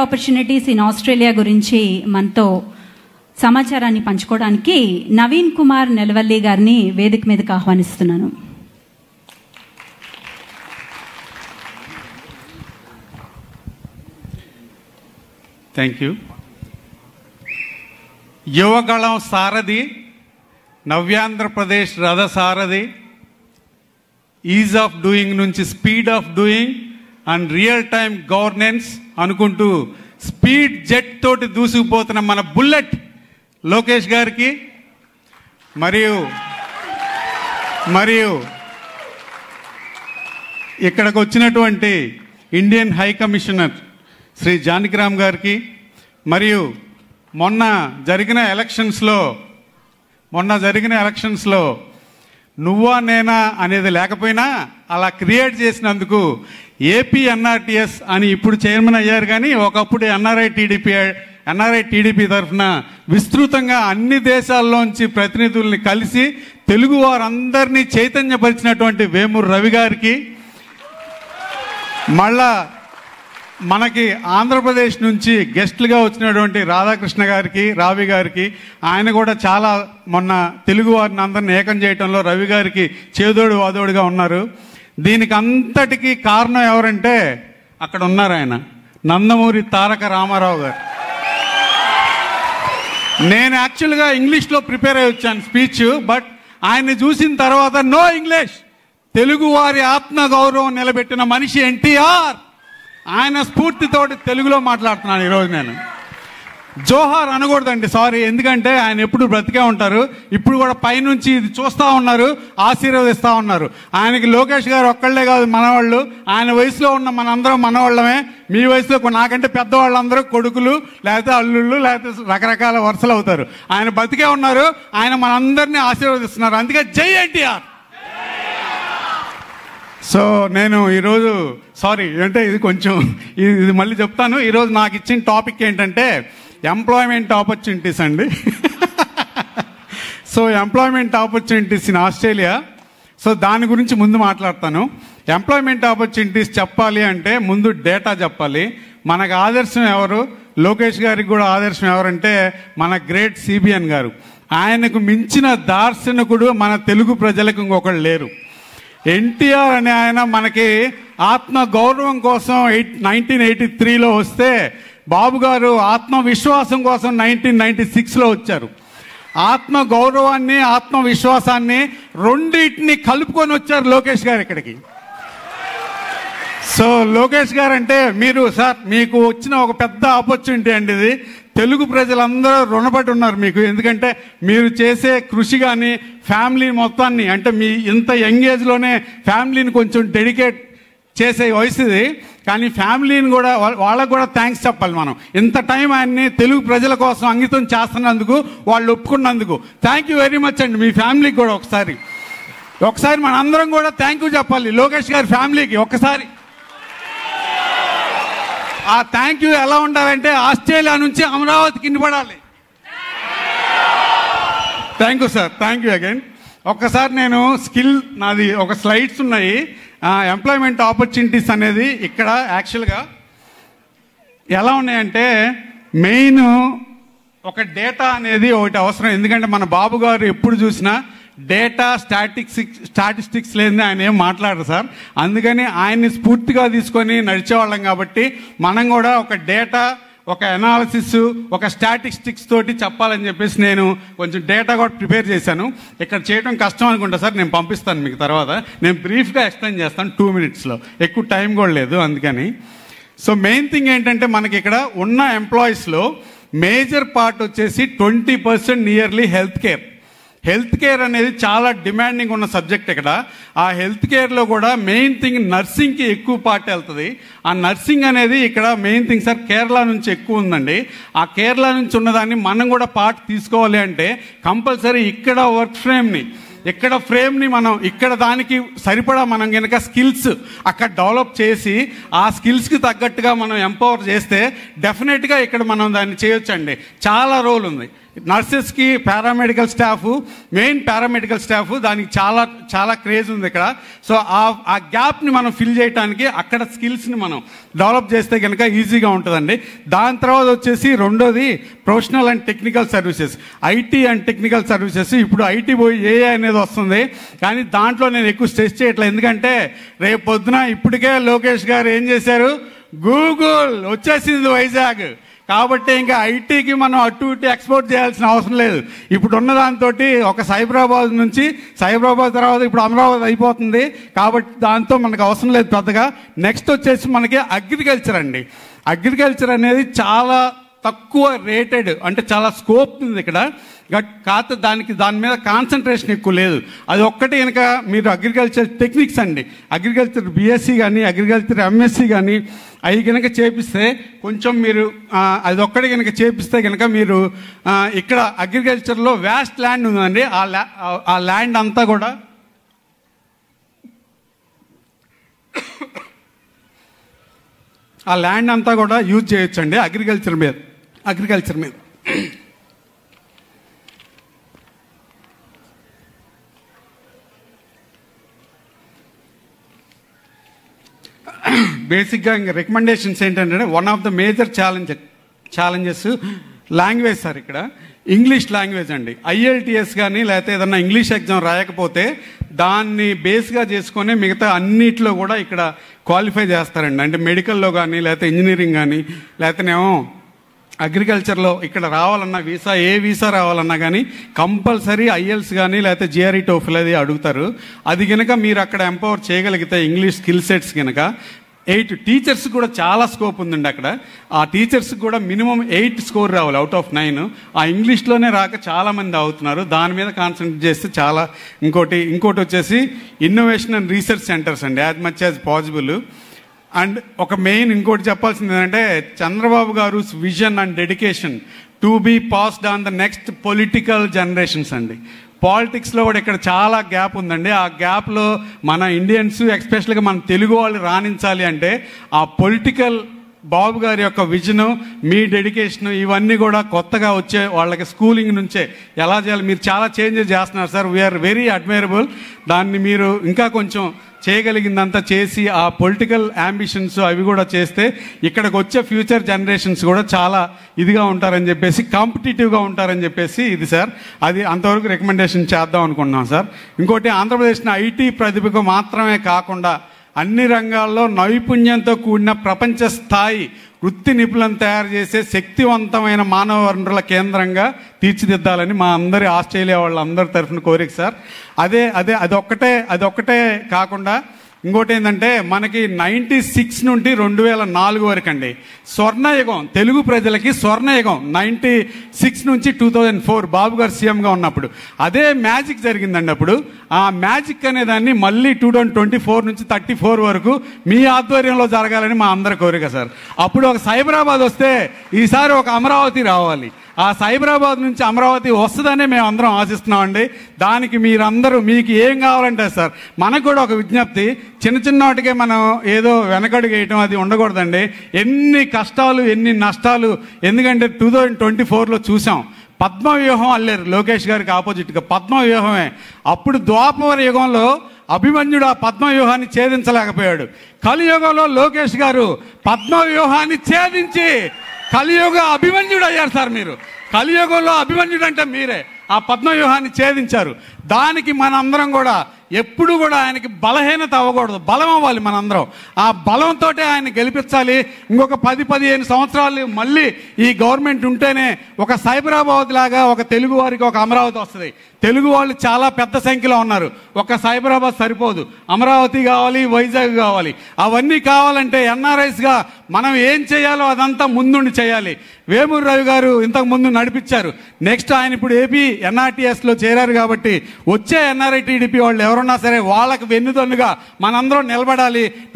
Opportunities in Australia గురించి మనతో సమాచారాన్ని పంచుకోవడానికి నవీన్ కుమార్ నెలవల్లి గారిని వేదిక మీదకి ఆహ్వానిస్తున్నాను. Thank you. యువగళం సారథి, నవ్యాంధ్రప్రదేశ్ రథసారథి, ఈజ్ ఆఫ్ డూయింగ్ నుంచి speed of doing and real time governance అనుకుంటూ స్పీడ్ జెట్ తోటి దూసుకుపోతున్న మన బుల్లెట్ లోకేష్ గారికి మరియు ఇక్కడికి వచ్చినటువంటి Indian high commissioner Shri Janakiram గారికి, మరియు మొన్న జరిగిన ఎలక్షన్స్లో నువ్వా నేనా అనేది లేకపోయినా అలా క్రియేట్ చేసినందుకు ఏపీ ఎన్ఆర్టీఎస్ అని ఇప్పుడు చైర్మన్ అయ్యారు. కానీ ఒకప్పుడు ఎన్ఆర్ఐ టీడీపీ తరఫున విస్తృతంగా అన్ని దేశాల్లోంచి ప్రతినిధుల్ని కలిసి తెలుగు వారందరినీ చైతన్యపరిచినటువంటి వేమూరు రవి గారికి, మళ్ళా మనకి ఆంధ్రప్రదేశ్ నుంచి గెస్ట్లుగా వచ్చినటువంటి రాధాకృష్ణ గారికి, రావి గారికి, ఆయన కూడా చాలా మొన్న తెలుగు వారిని అందరిని ఏకం చేయటంలో రవి గారికి చేదోడు వాదోడుగా ఉన్నారు. దీనికి అంతటికీ కారణం ఎవరంటే అక్కడ ఉన్నారు ఆయన, నందమూరి తారక రామారావు గారు. నేను యాక్చువల్గా ఇంగ్లీష్లో ప్రిపేర్ అయ్యి వచ్చాను స్పీచ్, బట్ ఆయన్ని చూసిన తర్వాత నో ఇంగ్లీష్, తెలుగు వారి ఆత్మగౌరవం నిలబెట్టిన మనిషి ఎన్టీఆర్, ఆయన స్ఫూర్తితోటి తెలుగులో మాట్లాడుతున్నాను ఈరోజు. నేను జోహార్ అనకూడదండి, సారీ, ఎందుకంటే ఆయన ఎప్పుడు బ్రతికే ఉంటారు. ఇప్పుడు కూడా పైనుంచి ఇది చూస్తూ ఉన్నారు, ఆశీర్వదిస్తూ ఉన్నారు. ఆయనకి లోకేష్ గారు ఒక్కళ్ళే కాదు మనవాళ్ళు, ఆయన వయసులో ఉన్న మనందరం మనవాళ్ళమే. మీ వయసులో నాకంటే పెద్దవాళ్ళందరూ కొడుకులు, లేకపోతే అల్లుళ్ళు, లేకపోతే రకరకాల వరుసలు అవుతారు. ఆయన బతికే ఉన్నారు, ఆయన మనందరినీ ఆశీర్వదిస్తున్నారు. అందుకే జై ఎన్టీఆర్. సో నేను ఈరోజు సారీ అంటే ఇది మళ్ళీ చెప్తాను. ఈరోజు నాకు ఇచ్చిన టాపిక్ ఏంటంటే ఎంప్లాయ్మెంట్ ఆపర్చునిటీస్ అండి. So employment opportunities in Australia. So దాని గురించి ముందు మాట్లాడతాను. ఎంప్లాయ్మెంట్ ఆపర్చునిటీస్ చెప్పాలి అంటే ముందు డేటా చెప్పాలి. మనకు ఆదర్శం ఎవరు? లోకేష్ గారికి కూడా ఆదర్శం ఎవరంటే మన గ్రేట్ సిబిఎన్ గారు. ఆయనకు మించిన దార్శనికుడు మన తెలుగు ప్రజలకు ఇంకొకళ్ళు లేరు. ఎన్టీఆర్ అనే ఆయన మనకి ఆత్మ గౌరవం కోసం 1983లో వస్తే, బాబు గారు ఆత్మవిశ్వాసం కోసం 1996లో వచ్చారు. ఆత్మ గౌరవాన్ని, ఆత్మవిశ్వాసాన్ని రెండింటిని కలుపుకొని వచ్చారు లోకేష్ గారు ఇక్కడికి. సో లోకేష్ గారు అంటే మీకు వచ్చిన ఒక పెద్ద ఆపర్చునిటీ అండి ఇది. తెలుగు ప్రజలందరూ రుణపడి ఉన్నారు మీకు. ఎందుకంటే మీరు చేసే కృషి కానీ ఫ్యామిలీ మొత్తాన్ని, అంటే మీ ఇంత యంగ్ ఏజ్లోనే ఫ్యామిలీని కొంచెం డెడికేట్ చేసే వయసు ఇది. కానీ ఫ్యామిలీని కూడా వాళ్ళకు కూడా థ్యాంక్స్ చెప్పాలి మనం. ఇంత టైం ఆయన్ని తెలుగు ప్రజల కోసం అంకితం చేస్తున్నందుకు, వాళ్ళు ఒప్పుకున్నందుకు థ్యాంక్ యూ వెరీ మచ్ అండి. మీ ఫ్యామిలీకి కూడా ఒకసారి మన అందరం కూడా థ్యాంక్ యూ చెప్పాలి లోకేష్ గారి ఫ్యామిలీకి ఒకసారి. ఆ థ్యాంక్ యూ ఎలా ఉండాలంటే ఆస్ట్రేలియా నుంచి అమరావతికి వినపడాలి. Thank you sir, thank you again. ఒక్కసారి నేను నాది ఒక స్లైడ్స్ ఉన్నాయి. ఎంప్లాయ్మెంట్ ఆపర్చునిటీస్ అనేది ఇక్కడ యాక్చువల్గా ఎలా ఉన్నాయంటే, మెయిన్ ఒక డేటా అనేది ఒకటి అవసరం. ఎందుకంటే మన బాబు గారు ఎప్పుడు చూసినా డేటా స్టాటిస్టిక్స్ లేని ఆయన ఏం మాట్లాడరు సార్. అందుకని ఆయన్ని స్ఫూర్తిగా తీసుకొని నడిచేవాళ్ళం కాబట్టి మనం కూడా ఒక డేటా, ఒక అనాలిసిస్, ఒక స్టాటిస్టిక్స్ తోటి చెప్పాలని చెప్పేసి నేను కొంచెం డేటా కూడా ప్రిపేర్ చేశాను. ఇక్కడ చేయడం కష్టం అనుకుంటా సార్, నేను పంపిస్తాను మీకు తర్వాత. నేను బ్రీఫ్గా ఎక్స్ప్లెయిన్ చేస్తాను 2 minutesలో, ఎక్కువ టైం కూడా లేదు అందుకని. సో మెయిన్ థింగ్ ఏంటంటే మనకి ఇక్కడ ఉన్న ఎంప్లాయీస్లో మేజర్ పార్ట్ వచ్చేసి 20% నియర్లీ హెల్త్ కేర్ అనేది చాలా డిమాండింగ్ ఉన్న సబ్జెక్ట్ ఇక్కడ. ఆ హెల్త్ కేర్లో కూడా మెయిన్ థింగ్ నర్సింగ్కి ఎక్కువ పార్ట్ వెళ్తుంది. ఆ నర్సింగ్ అనేది ఇక్కడ మెయిన్ థింగ్ సార్ కేరళ నుంచి ఎక్కువ ఉందండి. ఆ కేరళ నుంచి ఉన్నదాన్ని మనం కూడా పార్ట్ తీసుకోవాలి అంటే కంపల్సరీ ఇక్కడ వర్క్ ఫ్రేమ్ని మనం ఇక్కడ దానికి సరిపడా మనం కనుక స్కిల్స్ అక్కడ డెవలప్ చేసి ఆ స్కిల్స్కి తగ్గట్టుగా మనం ఎంపవర్ చేస్తే డెఫినెట్గా ఇక్కడ మనం దాన్ని చేయొచ్చండి. చాలా రోల్ ఉంది. నర్సెస్కి paramedical staff, main paramedical staff, దానికి చాలా చాలా క్రేజ్ ఉంది ఇక్కడ. సో ఆ గ్యాప్ని మనం ఫిల్ చేయడానికి అక్కడ స్కిల్స్ని మనం డెవలప్ చేస్తే కనుక ఈజీగా ఉంటుందండి. దాని తర్వాత వచ్చేసి రెండోది professional and technical services, IT and technical services. ఇప్పుడు ఐటీ పోయి ఏఐ అనేది వస్తుంది, కానీ దాంట్లో నేను ఎక్కువ స్ట్రెస్ చేయట్లేదు. ఎందుకంటే రేపు పొద్దున ఇప్పటికే లోకేష్ గారు ఏం చేశారు, గూగుల్ వచ్చేసింది వైజాగ్. కాబట్టి ఇంకా ఐటీకి మనం అటు ఇటు ఎక్స్పోర్ట్ చేయాల్సిన అవసరం లేదు. ఇప్పుడు ఉన్న దాంతో ఒక సైబరాబాద్ నుంచి, సైబరాబాద్ తర్వాత ఇప్పుడు అమరావతి అయిపోతుంది. కాబట్టి దాంతో మనకు అవసరం లేదు పెద్దగా. నెక్స్ట్ వచ్చేసి మనకి అగ్రికల్చర్ అండి. అగ్రికల్చర్ అనేది చాలా తక్కువ రేటెడ్, అంటే చాలా స్కోప్ ఉంది ఇక్కడ. కాకపోతే దాని మీద కాన్సన్ట్రేషన్ ఎక్కువ లేదు. అది ఒక్కటి కనుక మీరు అగ్రికల్చర్ టెక్నిక్స్ అండి, అగ్రికల్చర్ బిఎస్సి కానీ అగ్రికల్చర్ ఎంఎస్సి కానీ అవి కనుక చేపిస్తే కొంచెం మీరు అది ఒక్కటి కనుక చేపిస్తే కనుక మీరు ఇక్కడ అగ్రికల్చర్లో వ్యాస్ట్ ల్యాండ్ ఉందండి. ఆ ల్యాండ్ అంతా కూడా యూజ్ చేయొచ్చండి అగ్రికల్చర్ మీద. బేసిక్గా ఇంకా రికమెండేషన్స్ ఏంటంటే, one of the major challenges language sir. ఇక్కడ ఇంగ్లీష్ లాంగ్వేజ్ అండి. IELTS కానీ లేకపోతే ఏదన్నా ఇంగ్లీష్ ఎగ్జామ్ రాయకపోతే దాన్ని బేస్గా చేసుకొని మిగతా అన్నిట్లో కూడా ఇక్కడ క్వాలిఫై చేస్తారండి. అంటే మెడికల్లో కానీ లేకపోతే ఇంజనీరింగ్ కానీ లేకపోతేనేమో అగ్రికల్చర్లో ఇక్కడ రావాలన్నా ఏ వీసా రావాలన్నా కానీ కంపల్సరీ IELTS కానీ లేకపోతే GRE TOEFL అది అడుగుతారు. అది కనుక మీరు అక్కడ ఎంపవర్ చేయగలిగితే ఇంగ్లీష్ స్కిల్ సెట్స్ కనుక 8 టీచర్స్ కూడా చాలా స్కోప్ ఉందండి అక్కడ. ఆ టీచర్స్కి కూడా మినిమం 8 స్కోర్ రావాలి అవుట్ ఆఫ్ 9. ఆ ఇంగ్లీష్లోనే రాక చాలామంది అవుతున్నారు. దాని మీద కాన్సన్ట్రేట్ చేస్తే చాలా. ఇంకోటి వచ్చేసి ఇన్నోవేషన్ అండ్ రీసెర్చ్ సెంటర్స్ అండి, as much as possible. And ఒక మెయిన్ ఇంకోటి చెప్పాల్సింది ఏంటంటే, చంద్రబాబు గారు vision and dedication to be passed on the next political generations అండి. పాలిటిక్స్లో కూడా ఇక్కడ చాలా గ్యాప్ ఉందండి. ఆ గ్యాప్లో మన ఇండియన్స్ ఎస్పెషల్గా మన తెలుగు వాళ్ళు రాణించాలి అంటే ఆ పొలిటికల్ బాబు గారి యొక్క విజను, మీ డెడికేషన్, ఇవన్నీ కూడా కొత్తగా వచ్చే వాళ్ళకి స్కూలింగ్ నుంచే ఎలా చేయాలి, మీరు చాలా చేంజెస్ చేస్తున్నారు సార్. We are very admirable. దాన్ని మీరు ఇంకా కొంచెం చేయగలిగిందంతా చేసి ఆ పొలిటికల్ అంబిషన్స్ అవి కూడా చేస్తే ఇక్కడికి వచ్చే ఫ్యూచర్ జనరేషన్స్ కూడా చాలా ఇదిగా ఉంటారని చెప్పేసి, కాంపిటేటివ్గా ఉంటారని చెప్పేసి ఇది సార్. అది అంతవరకు రికమెండేషన్ చేద్దాం అనుకుంటున్నాం సార్. ఇంకోటి, ఆంధ్రప్రదేశ్ని ఐటీ ప్రతిభకు మాత్రమే కాకుండా అన్ని రంగాల్లో నైపుణ్యంతో కూడిన ప్రపంచ స్థాయి వృత్తి నిపుణులను తయారు చేసే శక్తివంతమైన మానవ వనరుల కేంద్రంగా తీర్చిదిద్దాలని మా అందరి ఆస్ట్రేలియా వాళ్ళందరి తరఫున కోరిక సార్. అదొక్కటే కాకుండా ఇంకోటి ఏంటంటే, మనకి 96 నుండి 2004 వరకు అండి స్వర్ణయుగం, తెలుగు ప్రజలకి స్వర్ణయుగం. 96 నుంచి 2004 బాబు గారు సీఎంగా ఉన్నప్పుడు అదే మ్యాజిక్ జరిగిందండి. అప్పుడు ఆ మ్యాజిక్ అనే దాన్ని మళ్ళీ 2024 నుంచి 34 వరకు మీ ఆధ్వర్యంలో జరగాలని మా అందరి కోరిక సార్. అప్పుడు ఒక సైబరాబాద్ వస్తే ఈసారి ఒక అమరావతి రావాలి. ఆ సైబరాబాద్ నుంచి అమరావతి వస్తుందనే మేము అందరం ఆశిస్తున్నామండి. దానికి మీరందరూ, మీకు ఏం కావాలంటే సార్, మనకు కూడా ఒక విజ్ఞప్తి, చిన్న వాటికే మనం ఏదో వెనకడుగు వేయటం అది ఉండకూడదండి. ఎన్ని కష్టాలు ఎన్ని నష్టాలు, ఎందుకంటే 2024లో చూసాం. పద్మవ్యూహం అల్లేరు లోకేష్ గారికి ఆపోజిట్గా, పద్మవ్యూహమే. అప్పుడు ద్వాపర యుగంలో అభిమన్యుడు ఆ పద్మవ్యూహాన్ని ఛేదించలేకపోయాడు. కలియుగంలో లోకేష్ గారు పద్మవ్యూహాన్ని ఛేదించి కలియుగ అభిమన్యుడు అయ్యారు సార్. మీరు కలియుగంలో అభిమన్యుడు అంటే మీరే. ఆ పద్మవ్యూహాన్ని ఛేదించారు. దానికి మనందరం కూడా ఎప్పుడు కూడా ఆయనకి బలహీనత అవ్వకూడదు, బలం అవ్వాలి మనందరం. ఆ బలంతో ఆయన గెలిపించాలి. ఇంకొక 10-15 సంవత్సరాలు మళ్ళీ ఈ గవర్నమెంట్ ఉంటేనే ఒక సైబరాబాద్ లాగా ఒక తెలుగు వారికి ఒక అమరావతి వస్తుంది. తెలుగు వాళ్ళు చాలా పెద్ద సంఖ్యలో ఉన్నారు. ఒక సైబరాబాద్ సరిపోదు, అమరావతి కావాలి, వైజాగ్ కావాలి. అవన్నీ కావాలంటే ఎన్ఆర్ఐస్గా మనం ఏం చేయాలో అదంతా ముందుండి చేయాలి. వేమూరు రవి గారు ఇంతకు ముందు నడిపించారు. నెక్స్ట్ ఆయన ఇప్పుడు ఏపీ NRTSలో చేరారు. కాబట్టి వచ్చే NRI TDP వాళ్ళు ఎవరున్నా సరే వాళ్ళకి వెన్నుదన్నుగా మనందరం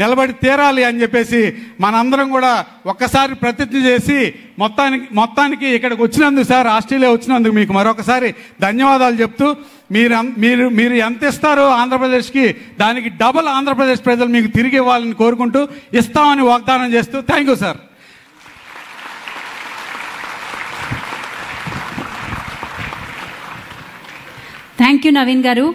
నిలబడి తీరాలి అని చెప్పేసి మనందరం కూడా ఒక్కసారి ప్రతిజ్ఞ చేసి మొత్తానికి ఇక్కడికి వచ్చినందుకు సార్, ఆస్ట్రేలియా వచ్చినందుకు మీకు మరొకసారి ధన్యవాదాలు చెప్తూ, మీరు ఎంత ఇస్తారో ఆంధ్రప్రదేశ్కి దానికి డబుల్ ఆంధ్రప్రదేశ్ ప్రజలు మీకు తిరిగి ఇవ్వాలని కోరుకుంటూ ఇస్తామని వాగ్దానం చేస్తూ thank you sir. Thank you Naveen గారు.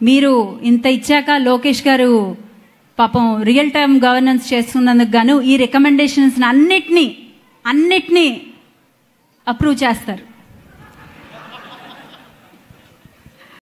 మీరు ఇంత ఇచ్చాక లోకేష్ గారు పాపం రియల్ టైమ్ గవర్నెన్స్ చేస్తున్నందుకు గాను ఈ రికమెండేషన్స్ అన్నిటినీ అప్రూవ్ చేస్తారు.